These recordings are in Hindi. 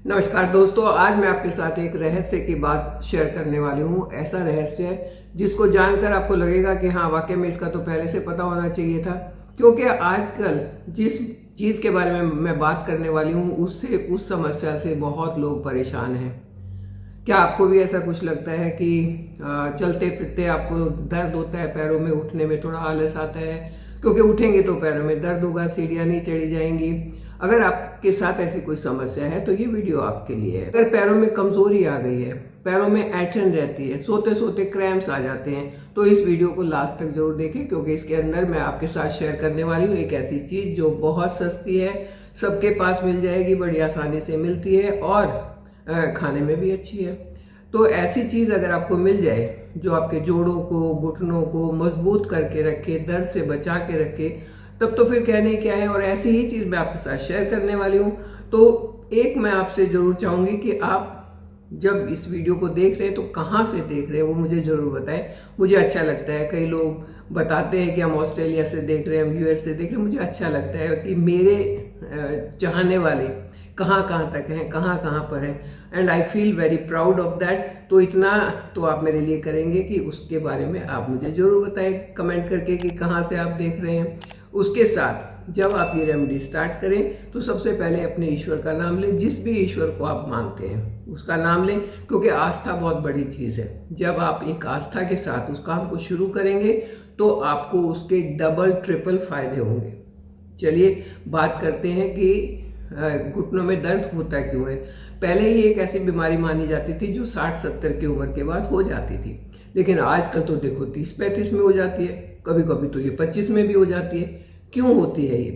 नमस्कार दोस्तों, आज मैं आपके साथ एक रहस्य की बात शेयर करने वाली हूँ। ऐसा रहस्य है जिसको जानकर आपको लगेगा कि हाँ, वाकई में इसका तो पहले से पता होना चाहिए था। क्योंकि आजकल जिस चीज़ के बारे में मैं बात करने वाली हूँ उस समस्या से बहुत लोग परेशान हैं। क्या आपको भी ऐसा कुछ लगता है कि चलते फिरते आपको दर्द होता है, पैरों में उठने में थोड़ा आलस आता है? क्योंकि उठेंगे तो पैरों में दर्द होगा, सीढ़ियाँ नहीं चढ़ी जाएंगी। अगर आपके साथ ऐसी कोई समस्या है तो ये वीडियो आपके लिए है। अगर पैरों में कमजोरी आ गई है, पैरों में ऐंठन रहती है, सोते सोते क्रैम्प्स आ जाते हैं, तो इस वीडियो को लास्ट तक जरूर देखें, क्योंकि इसके अंदर मैं आपके साथ शेयर करने वाली हूँ एक ऐसी चीज जो बहुत सस्ती है, सबके पास मिल जाएगी, बड़ी आसानी से मिलती है और खाने में भी अच्छी है। तो ऐसी चीज अगर आपको मिल जाए जो आपके जोड़ों को, घुटनों को मजबूत करके रखे, दर्द से बचा के रखे, तब तो फिर कहने क्या है। और ऐसी ही चीज मैं आपके साथ शेयर करने वाली हूँ। तो एक मैं आपसे जरूर चाहूंगी कि आप जब इस वीडियो को देख रहे हैं तो कहाँ से देख रहे हैं वो मुझे जरूर बताएं। मुझे अच्छा लगता है, कई लोग बताते हैं कि हम ऑस्ट्रेलिया से देख रहे हैं, हम यूएस से देख रहे हैं। मुझे अच्छा लगता है कि मेरे चाहने वाले कहाँ कहाँ तक हैं, कहाँ कहाँ पर हैं, and I feel very proud of that. तो इतना तो आप मेरे लिए करेंगे कि उसके बारे में आप मुझे जरूर बताएं कमेंट करके कि कहाँ से आप देख रहे हैं। उसके साथ जब आप ये रेमेडी स्टार्ट करें तो सबसे पहले अपने ईश्वर का नाम लें। जिस भी ईश्वर को आप मानते हैं उसका नाम लें, क्योंकि आस्था बहुत बड़ी चीज़ है। जब आप एक आस्था के साथ उस काम को शुरू करेंगे तो आपको उसके डबल ट्रिपल फायदे होंगे। चलिए बात करते हैं कि घुटनों में दर्द होता क्यों है। पहले ही एक ऐसी बीमारी मानी जाती थी जो 60-70 की उम्र के बाद हो जाती थी, लेकिन आजकल तो देखो 30-35 में हो जाती है, कभी कभी तो ये 25 में भी हो जाती है। क्यों होती है ये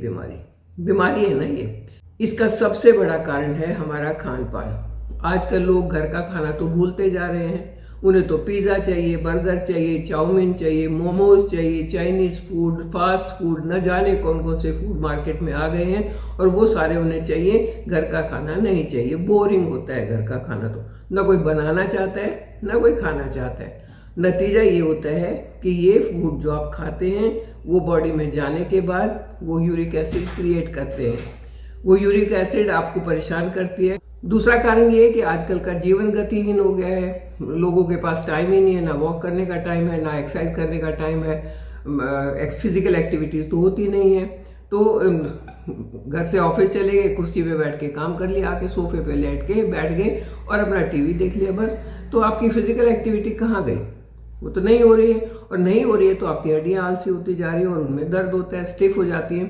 बीमारी है ना ये। इसका सबसे बड़ा कारण है हमारा खान पान। आजकल लोग घर का खाना तो भूलते जा रहे हैं। उन्हें तो पिज़्ज़ा चाहिए, बर्गर चाहिए, चाउमीन चाहिए, मोमोज चाहिए, चाइनीज फूड, फास्ट फूड, न जाने कौन कौन से फूड मार्केट में आ गए हैं और वो सारे उन्हें चाहिए। घर का खाना नहीं चाहिए। बोरिंग होता है घर का खाना, तो ना कोई बनाना चाहता है ना कोई खाना चाहता है। नतीजा ये होता है कि ये फूड जो आप खाते हैं वो बॉडी में जाने के बाद वो यूरिक एसिड क्रिएट करते हैं। वो यूरिक एसिड आपको परेशान करती है। दूसरा कारण ये है कि आजकल का जीवन गतिहीन हो गया है। लोगों के पास टाइम ही नहीं है, ना वॉक करने का टाइम है, ना एक्सरसाइज करने का टाइम है। फिजिकल एक्टिविटीज तो होती नहीं है। तो घर से ऑफिस चले गए, कुर्सी पे बैठ के काम कर लिया, आके सोफे पे लेट के बैठ गए और अपना टीवी देख लिया बस। तो आपकी फिजिकल एक्टिविटी कहाँ गई? वो तो नहीं हो रही है, और नहीं हो रही है तो आपकी हड्डियां आलसी होती जा रही है और उनमें दर्द होता है, स्टिफ हो जाती है।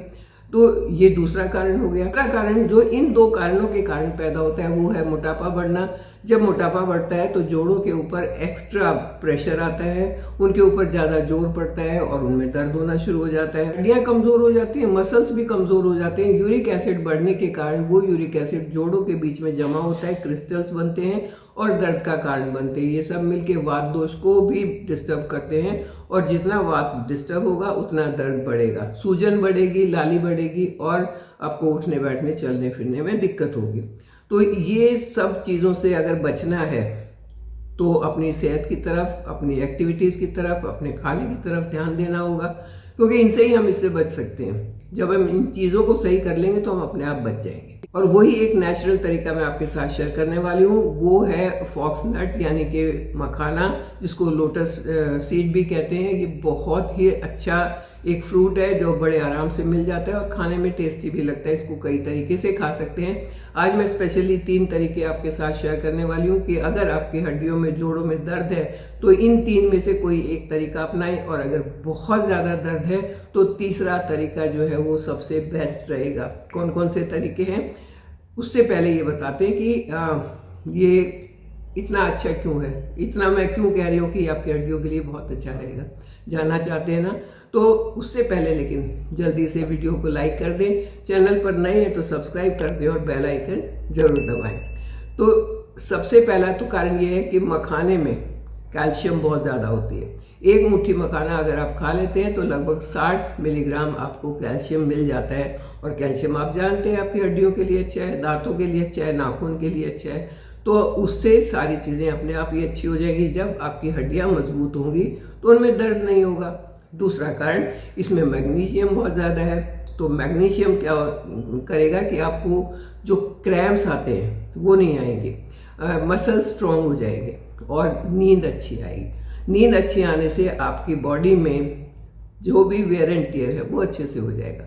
तो ये दूसरा कारण हो गया। तीसरा कारण जो इन दो कारणों के कारण पैदा होता है वो है मोटापा बढ़ना। जब मोटापा बढ़ता है तो जोड़ों के ऊपर एक्स्ट्रा प्रेशर आता है, उनके ऊपर ज्यादा जोर पड़ता है और उनमें दर्द होना शुरू हो जाता है। हड्डियां कमजोर हो जाती हैं, मसल्स भी कमजोर हो जाते हैं। यूरिक एसिड बढ़ने के कारण वो यूरिक एसिड जोड़ों के बीच में जमा होता है, क्रिस्टल्स बनते हैं और दर्द का कारण बनते हैं। ये सब मिलके वात दोष को भी डिस्टर्ब करते हैं, और जितना वात डिस्टर्ब होगा उतना दर्द बढ़ेगा, सूजन बढ़ेगी, लाली बढ़ेगी और आपको उठने बैठने चलने फिरने में दिक्कत होगी। तो ये सब चीज़ों से अगर बचना है तो अपनी सेहत की तरफ, अपनी एक्टिविटीज़ की तरफ, अपने खाने की तरफ ध्यान देना होगा, क्योंकि इनसे ही हम इससे बच सकते हैं। जब हम इन चीज़ों को सही कर लेंगे तो हम अपने आप बच जाएंगे। और वही एक नेचुरल तरीका मैं आपके साथ शेयर करने वाली हूँ, वो है फॉक्स नट यानी कि मखाना, जिसको लोटस सीड भी कहते हैं। ये बहुत ही अच्छा एक फ्रूट है जो बड़े आराम से मिल जाता है और खाने में टेस्टी भी लगता है। इसको कई तरीके से खा सकते हैं। आज मैं स्पेशली 3 तरीके आपके साथ शेयर करने वाली हूँ कि अगर आपकी हड्डियों में, जोड़ों में दर्द है तो इन 3 में से कोई एक तरीका अपनाएं, और अगर बहुत ज़्यादा दर्द है तो तीसरा तरीका जो है वो सबसे बेस्ट रहेगा। कौन कौन से तरीके हैं उससे पहले ये बताते हैं कि ये इतना अच्छा क्यों है। इतना मैं क्यों कह रही हूँ कि आपकी हड्डियों के लिए बहुत अच्छा रहेगा, जानना चाहते हैं ना? तो उससे पहले लेकिन जल्दी से वीडियो को लाइक कर दें, चैनल पर नए हैं तो सब्सक्राइब कर दें और बेल आइकन जरूर दबाएं। तो सबसे पहला तो कारण ये है कि मखाने में कैल्शियम बहुत ज़्यादा होती है। एक मुट्ठी मखाना अगर आप खा लेते हैं तो लगभग 60 मिलीग्राम आपको कैल्शियम मिल जाता है, और कैल्शियम आप जानते हैं आपकी हड्डियों के लिए अच्छा है, दांतों के लिए अच्छा है, नाखून के लिए अच्छा है। तो उससे सारी चीज़ें अपने आप ही अच्छी हो जाएगी। जब आपकी हड्डियां मजबूत होंगी तो उनमें दर्द नहीं होगा। दूसरा कारण, इसमें मैग्नीशियम बहुत ज़्यादा है। तो मैग्नीशियम क्या करेगा कि आपको जो क्रैम्प्स आते हैं वो नहीं आएंगे, मसल स्ट्रांग हो जाएंगे और नींद अच्छी आएगी। नींद अच्छी आने से आपकी बॉडी में जो भी वेयर एंड टियर है वो अच्छे से हो जाएगा।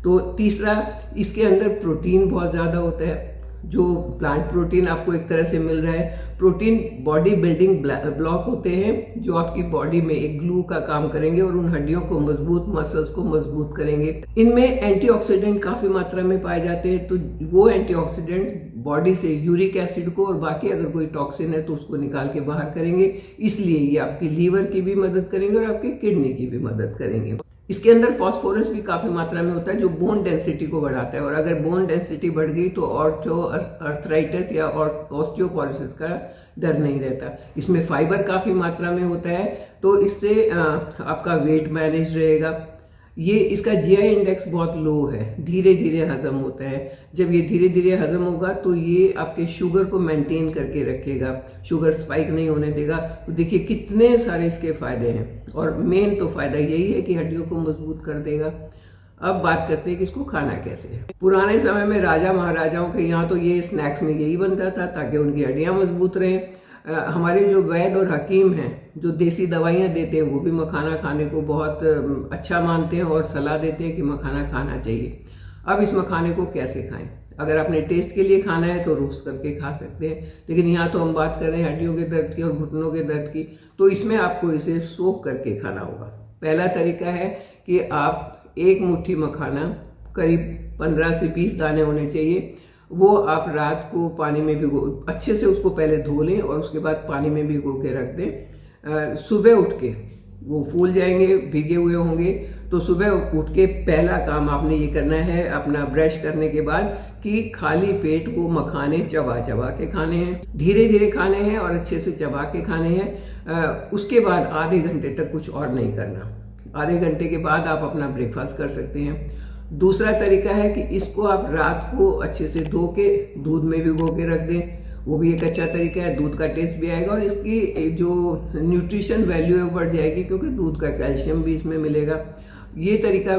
तो तीसरा, इसके अंदर प्रोटीन बहुत ज़्यादा होता है, जो प्लांट प्रोटीन आपको एक तरह से मिल रहा है। प्रोटीन बॉडी बिल्डिंग ब्लॉक होते हैं जो आपकी बॉडी में एक ग्लू का काम करेंगे और उन हड्डियों को मजबूत, मसल्स को मजबूत करेंगे। इनमें एंटीऑक्सीडेंट काफ़ी मात्रा में पाए जाते हैं, तो वो एंटीऑक्सीडेंट्स बॉडी से यूरिक एसिड को और बाकी अगर कोई टॉक्सिन है तो उसको निकाल के बाहर करेंगे। इसलिए ये आपकी लीवर की भी मदद करेंगे और आपकी किडनी की भी मदद करेंगे। इसके अंदर फास्फोरस भी काफ़ी मात्रा में होता है जो बोन डेंसिटी को बढ़ाता है, और अगर बोन डेंसिटी बढ़ गई तो आर्थराइटिस या ऑस्टियोपोरोसिस का डर नहीं रहता। इसमें फाइबर काफ़ी मात्रा में होता है, तो इससे आपका वेट मैनेज रहेगा। ये इसका जीआई इंडेक्स बहुत लो है, धीरे धीरे हजम होता है। जब ये धीरे धीरे हजम होगा तो ये आपके शुगर को मेंटेन करके रखेगा, शुगर स्पाइक नहीं होने देगा। तो देखिए कितने सारे इसके फायदे हैं, और मेन तो फायदा यही है कि हड्डियों को मजबूत कर देगा। अब बात करते हैं कि इसको खाना कैसे है। पुराने समय में राजा महाराजाओं के यहाँ तो ये स्नैक्स में यही बनता था ताकि उनकी हड्डियाँ मजबूत रहें। हमारे जो वैद्य और हकीम हैं जो देसी दवाइयाँ देते हैं वो भी मखाना खाने को बहुत अच्छा मानते हैं और सलाह देते हैं कि मखाना खाना चाहिए। अब इस मखाने को कैसे खाएं? अगर आपने टेस्ट के लिए खाना है तो रोस्ट करके खा सकते हैं, लेकिन यहाँ तो हम बात कर रहे हैं हड्डियों के दर्द की और घुटनों के दर्द की, तो इसमें आपको इसे सोख करके खाना होगा। पहला तरीका है कि आप एक मुट्ठी मखाना, करीब 15 से 20 दाने होने चाहिए, वो आप रात को पानी में भिगो, अच्छे से उसको पहले धो लें और उसके बाद पानी में भिगो के रख दें। सुबह उठ के वो फूल जाएंगे, भीगे हुए होंगे, तो सुबह उठ के पहला काम आपने ये करना है अपना ब्रश करने के बाद कि खाली पेट वो मखाने चबा चबा के खाने हैं, धीरे धीरे खाने हैं और अच्छे से चबा के खाने हैं। उसके बाद आधे घंटे तक कुछ और नहीं करना। आधे घंटे के बाद आप अपना ब्रेकफास्ट कर सकते हैं। दूसरा तरीका है कि इसको आप रात को अच्छे से धो के दूध में भिगो के रख दें, वो भी एक अच्छा तरीका है। दूध का टेस्ट भी आएगा और इसकी जो न्यूट्रिशन वैल्यू है वो बढ़ जाएगी, क्योंकि दूध का कैल्शियम भी इसमें मिलेगा। ये तरीका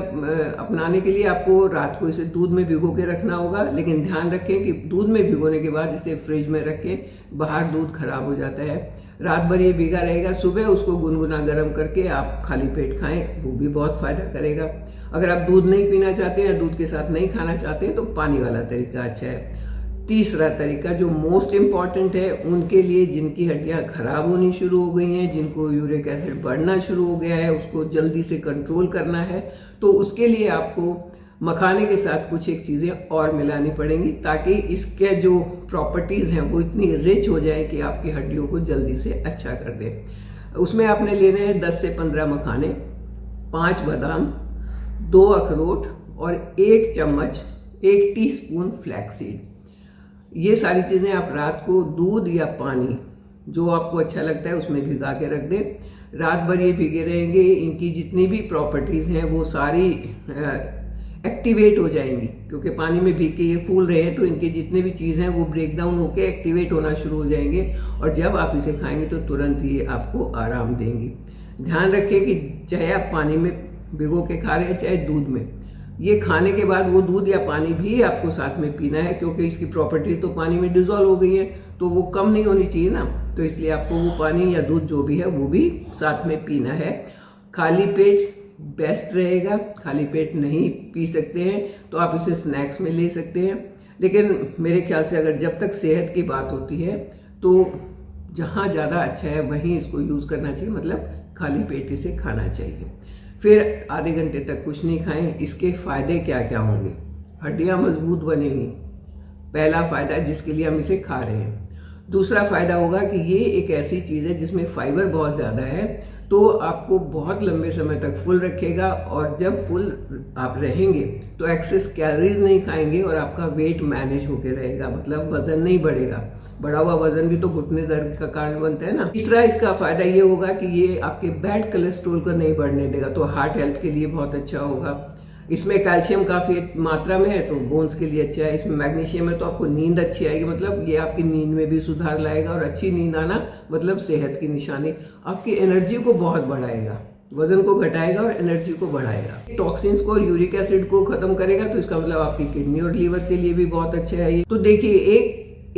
अपनाने के लिए आपको रात को इसे दूध में भिगो के रखना होगा, लेकिन ध्यान रखें कि दूध में भिगोने के बाद इसे फ्रिज में रखें, बाहर दूध खराब हो जाता है। रात भर ये भीगा रहेगा, सुबह उसको गुनगुना गर्म करके आप खाली पेट खाएं, वो भी बहुत फायदा करेगा। अगर आप दूध नहीं पीना चाहते हैं या दूध के साथ नहीं खाना चाहते हैं तो पानी वाला तरीका अच्छा है। तीसरा तरीका जो मोस्ट इम्पॉर्टेंट है उनके लिए जिनकी हड्डियां खराब होनी शुरू हो गई हैं, जिनको यूरिक एसिड बढ़ना शुरू हो गया है, उसको जल्दी से कंट्रोल करना है, तो उसके लिए आपको मखाने के साथ कुछ एक चीज़ें और मिलानी पड़ेंगी ताकि इसके जो प्रॉपर्टीज़ हैं वो इतनी रिच हो जाए कि आपकी हड्डियों को जल्दी से अच्छा कर दें। उसमें आपने लेने हैं 10 से 15 मखाने, 5 बादाम, 2 अखरोट और 1 चम्मच 1 टीस्पून फ्लैक्सीड। ये सारी चीज़ें आप रात को दूध या पानी जो आपको अच्छा लगता है उसमें भिगा के रख दें। रात भर ये भीगे रहेंगे, इनकी जितनी भी प्रॉपर्टीज़ हैं वो सारी एक्टिवेट हो जाएंगी, क्योंकि पानी में भीग के ये फूल रहे हैं, तो इनके जितने भी चीज़ हैं वो ब्रेक डाउन होकर एक्टिवेट होना शुरू हो जाएंगे और जब आप इसे खाएंगे तो तुरंत ये आपको आराम देंगी। ध्यान रखें कि चाहे आप पानी में भिगो के खा रहे हैं चाहे दूध में, ये खाने के बाद वो दूध या पानी भी आपको साथ में पीना है, क्योंकि इसकी प्रॉपर्टीज तो पानी में डिजोल्व हो गई है, तो वो कम नहीं होनी चाहिए ना, तो इसलिए आपको वो पानी या दूध जो भी है वो भी साथ में पीना है। खाली पेट बेस्ट रहेगा, खाली पेट नहीं पी सकते हैं तो आप इसे स्नैक्स में ले सकते हैं, लेकिन मेरे ख्याल से अगर जब तक सेहत की बात होती है तो जहाँ ज़्यादा अच्छा है वहीं इसको यूज़ करना चाहिए, मतलब खाली पेट इसे खाना चाहिए। फिर आधे घंटे तक कुछ नहीं खाएं। इसके फायदे क्या क्या होंगे? हड्डियां मजबूत बनेंगी, पहला फायदा जिसके लिए हम इसे खा रहे हैं। दूसरा फायदा होगा कि ये एक ऐसी चीज़ है जिसमें फाइबर बहुत ज़्यादा है, तो आपको बहुत लंबे समय तक फुल रखेगा, और जब फुल आप रहेंगे तो एक्सेस कैलोरीज नहीं खाएंगे और आपका वेट मैनेज होकर रहेगा, मतलब वजन नहीं बढ़ेगा। बढ़ा हुआ वजन भी तो घुटने दर्द का कारण बनता है ना। तीसरा इसका फायदा ये होगा कि ये आपके बैड कोलेस्ट्रॉल को नहीं बढ़ने देगा, तो हार्ट हेल्थ के लिए बहुत अच्छा होगा। इसमें कैल्शियम काफ़ी मात्रा में है तो बोन्स के लिए अच्छा है। इसमें मैग्नीशियम है तो आपको नींद अच्छी आएगी, मतलब ये आपकी नींद में भी सुधार लाएगा, और अच्छी नींद आना मतलब सेहत की निशानी, आपकी एनर्जी को बहुत बढ़ाएगा। वजन को घटाएगा और एनर्जी को बढ़ाएगा। टॉक्सिन्स को और यूरिक एसिड को खत्म करेगा, तो इसका मतलब आपकी किडनी और लीवर के लिए भी बहुत अच्छा है ये। तो देखिए,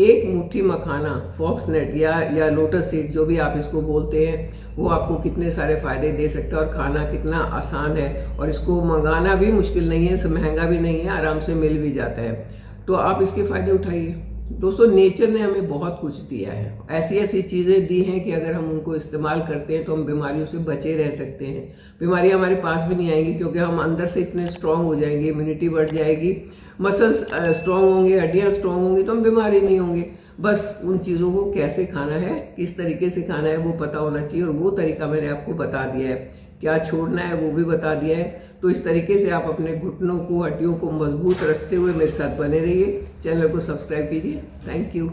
एक मुट्ठी मखाना, फॉक्सनेट या लोटस सीड, जो भी आप इसको बोलते हैं, वो आपको कितने सारे फायदे दे सकता है और खाना कितना आसान है, और इसको मंगाना भी मुश्किल नहीं है, महंगा भी नहीं है, आराम से मिल भी जाता है। तो आप इसके फायदे उठाइए। दोस्तों, नेचर ने हमें बहुत कुछ दिया है, ऐसी ऐसी चीज़ें दी हैं कि अगर हम उनको इस्तेमाल करते हैं तो हम बीमारियों से बचे रह सकते हैं। बीमारियां हमारे पास भी नहीं आएंगी, क्योंकि हम अंदर से इतने स्ट्रांग हो जाएंगे, इम्यूनिटी बढ़ जाएगी, मसल्स स्ट्रांग होंगे, हड्डियां स्ट्रांग होंगी, तो हम बीमारी नहीं होंगे। बस उन चीज़ों को कैसे खाना है, किस तरीके से खाना है, वो पता होना चाहिए, और वो तरीका मैंने आपको बता दिया है। क्या छोड़ना है वो भी बता दिया है। तो इस तरीके से आप अपने घुटनों को, हड्डियों को मजबूत रखते हुए मेरे साथ बने रहिए। चैनल को सब्सक्राइब कीजिए। Thank you.